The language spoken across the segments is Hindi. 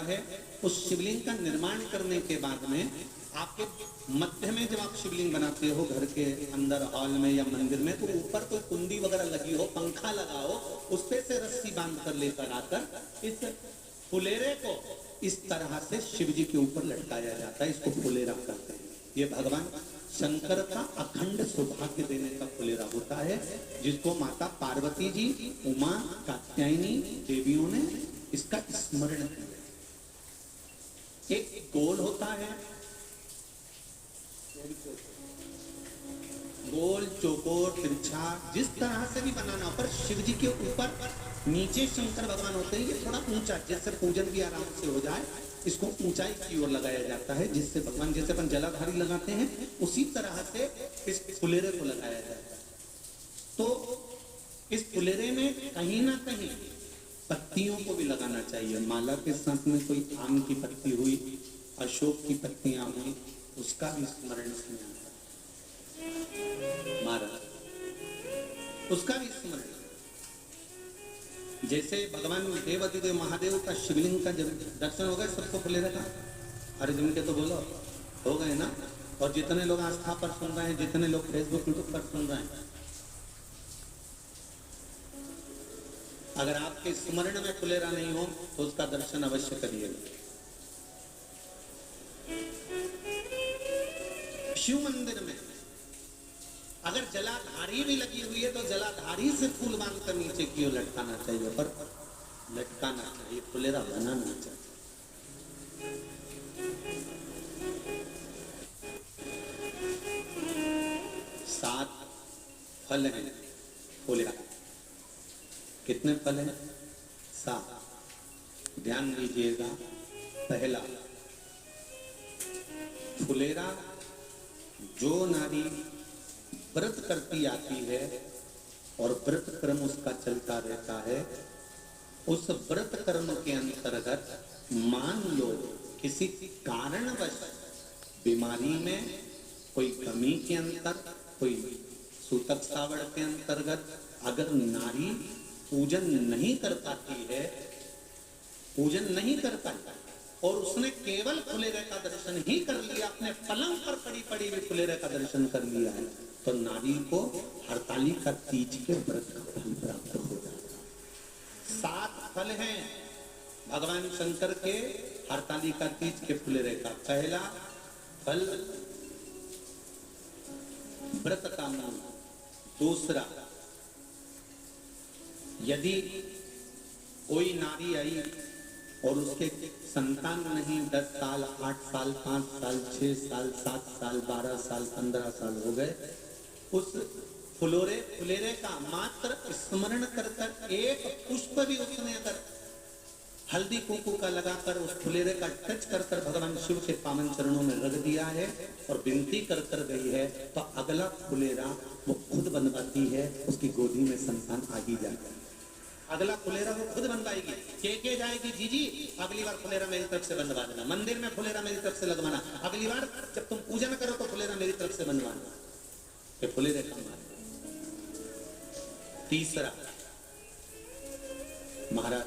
है। उस शिवलिंग का निर्माण करने के बाद में आपके मध्य में जब आप शिवलिंग बनाते हो घर के अंदर हॉल में या मंदिर में, तो ऊपर कोई कुंडी वगैरह लगी हो, पंखा लगा हो, उस पे से रस्सी बांध कर लेकर आकर इस फुलेरे को इस तरह से शिव जी के ऊपर लटकाया जाता है। इसको फुलेरा कहते हैं। ये भगवान शंकर का अखंड सौभाग्य देने का फुलेरा होता है, जिसको माता पार्वती जी, उमा, कात्यायनी देवियों ने इसका स्मरण किया। एक गोल होता है, गोल, चौकोर, तिरछा, जिस तरह से भी बनाना, पर शिव जी के ऊपर नीचे शंकर भगवान होते हैं। ये थोड़ा ऊंचा, जिससे पूजन भी आराम से हो जाए, इसको ऊंचाई की ओर लगाया जाता है, जिससे भगवान, जैसे अपन जलाधारी लगाते हैं, उसी तरह से इस फुलेरे को लगाया जाता है। तो इस फुलेरे में कहीं ना कहीं पत्तियों को भी लगाना चाहिए। माला के साथ में कोई आम की पत्ती हुई, अशोक की पत्तियां हुई, उसका भी स्मरण इसमें आता है। महाराज उसका भी स्मरण, जैसे भगवान देवाधिदेव महादेव का शिवलिंग का जब दर्शन हो गए, सबको फुलेरा का, अरे जिनके तो बोलो हो गए ना। और जितने लोग आस्था पर सुन रहे हैं, जितने लोग फेसबुक यूट्यूब पर सुन रहे हैं, अगर आपके स्मरण में फुलेरा नहीं हो तो उसका दर्शन अवश्य करिएगा। शिव मंदिर में अगर जलाधारी भी लगी हुई है तो जलाधारी से फूल बांध कर नीचे की ओर लटकाना चाहिए, पर लटकाना चाहिए, फुलेरा बनाना चाहिए। सात फल हैं फुलेरा। कितने फल हैं? 7। ध्यान दीजिएगा। पहला, फुलेरा जो नारी व्रत करती आती है और व्रत कर्म उसका चलता रहता है, उस व्रत कर्म के अंतर्गत मान लो किसी कारणवश बीमारी में, कोई कमी के अंतर, कोई सूतक सावड़ के अंतर्गत अगर नारी पूजन नहीं कर पाती है, पूजन नहीं कर पाती और उसने केवल फुलेरे का दर्शन ही कर लिया, अपने पलंग पर पड़ी पड़ी हुई फुलेरे का दर्शन कर लिया है, तो नारी को हरतालिका तीज के व्रत का फल प्राप्त हो जाता है। 7 फल हैं भगवान शंकर के हरतालिका तीज के फुलेरे का। पहला फल व्रत का मूल। दूसरा, यदि कोई नारी आई और उसके संतान नहीं, 10 साल, 8 साल, 5 साल, 6 साल, 7 साल, 12 साल, 15 साल हो गए, उस फुलेरे का मात्र स्मरण कर कर एक पुष्प भी उसने अगर हल्दी कुंकू का लगाकर उस फुलेरे का टच कर कर भगवान शिव के पावन चरणों में रख दिया है और विनती कर कर गई है, तो अगला फुलेरा वो खुद बनवाती है, उसकी गोदी में संतान आ ही जाता है। अगला फुलेरा वो खुद बनवाएगी, के जाएगी, जीजी अगली बार फुलेरा मेरी तरफ से बनवा देना, मंदिर में फुलेरा मेरी तरफ से लगवाना, अगली बार जब तुम पूजन करो तो फुलेरा मेरी तरफ से बनवाना। ये फुलेरे का मान। तीसरा, महाराज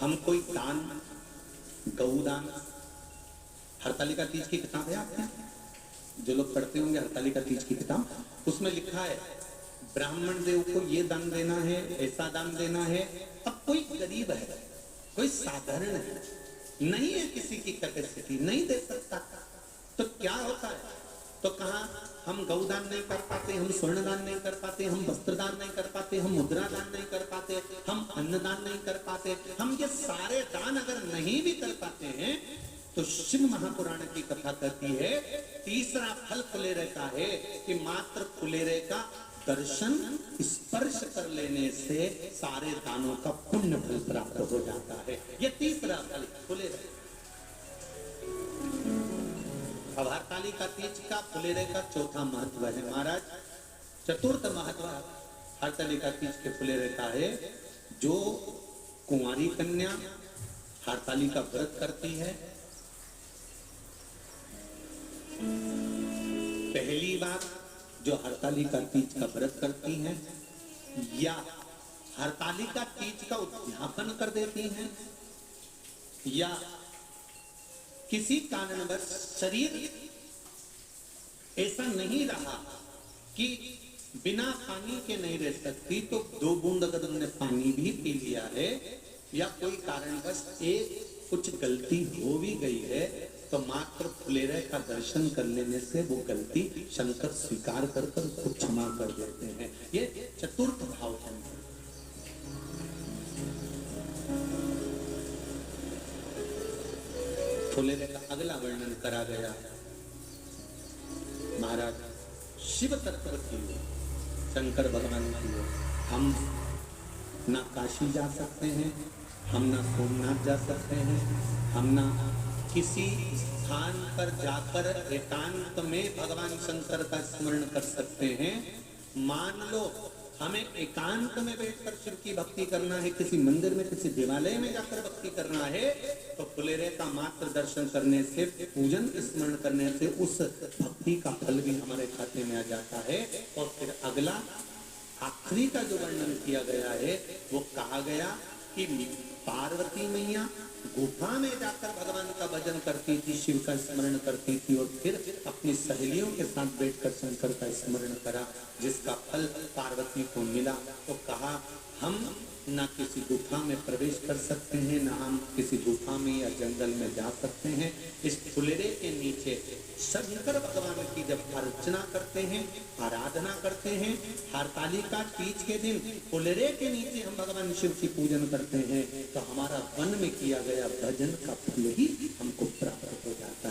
हम कोई दान, गौदान, हरतालिका तीज की किताब है आपके, जो लोग पढ़ते होंगे हरतालिका तीज की किताब, उसमें लिखा है ब्राह्मण देव को ये दान देना है, ऐसा दान देना है। अब कोई गरीब है, कोई साधारण है, नहीं है किसी की कैपेसिटी, नहीं दे सकता, तो क्या होता है? तो कहा हम गौदान नहीं कर पाते, हम स्वर्ण दान नहीं कर पाते, हम वस्त्र दान नहीं कर पाते, हम मुद्रा दान नहीं कर पाते, हम अन्नदान नहीं कर पाते। हम ये सारे दान अगर नहीं भी कर पाते हैं तो शिव महापुराण की कथा कहती है तीसरा फल फुलेरे का है कि मात्र फुलेरे का दर्शन, स्पर्श कर लेने से सारे दानों का पुण्य फल प्राप्त हो जाता है। ये तीसरा फल फुलेरे। अब हरतालिका तीज का फुलेरे का चौथा महत्व है महाराज। चतुर्थ महत्व हरतालिका तीज के फुलेरे का है, जो कुंवारी कन्या हरतालिका व्रत करती है, पहली बार जो हरतालिका तीज का व्रत करती हैं या हरतालिका तीज का उद्यापन कर देती हैं, या किसी कारणवश शरीर ऐसा नहीं रहा कि बिना पानी के नहीं रह सकती, तो 2 बूंद अगर उन्होंने पानी भी पी लिया है या कोई कारणवश एक कुछ गलती हो भी गई है, तो मात्र फुलेरे का दर्शन कर लेने से वो गलती शंकर स्वीकार कर उसको क्षमा कर देते हैं। ये चतुर्थ भाव है। फुलेरे का अगला वर्णन करा गया। महाराज शिव तत्व की शंकर भगवान की हम ना काशी जा सकते हैं, हम ना सोमनाथ जा सकते हैं, हम ना किसी स्थान पर जाकर एकांत में भगवान शंकर का स्मरण कर सकते हैं। मान लो हमें एकांत में बैठकर शिव की भक्ति करना है, किसी मंदिर में किसी देवालय में जाकर भक्ति करना है, तो फुलेरे का मात्र दर्शन करने से, पूजन स्मरण करने से उस भक्ति का फल भी हमारे खाते में आ जाता है। और फिर अगला आखिरी का जो वर्णन किया गया है वो कहा गया कि पार्वती मैया गुफा में जाकर भगवान का भजन करती थी, शिव का स्मरण करती थी और फिर अपनी सहेलियों के साथ बैठकर शंकर का स्मरण करा, जिसका फल पार्वती को मिला। तो कहा हम ना किसी गुफा में प्रवेश कर सकते हैं, ना हम किसी गुफा में या जंगल में जा सकते हैं। इस फुलेरे के नीचे शंकर भगवान की जब अर्चना करते हैं, आराधना करते हैं, हरतालिका तीज के दिन फुलेरे के नीचे हम भगवान शिव की पूजन करते हैं, तो हमारा वन में किया गया भजन का फल ही हमको प्राप्त हो जाता है।